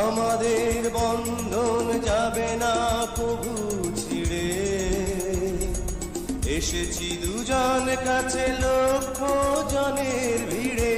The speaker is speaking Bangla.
আমাদের বন্ধন যাবে না কবু ছিড়ে। এসেছি দুজন কাছে লক্ষ জনের ভিড়ে।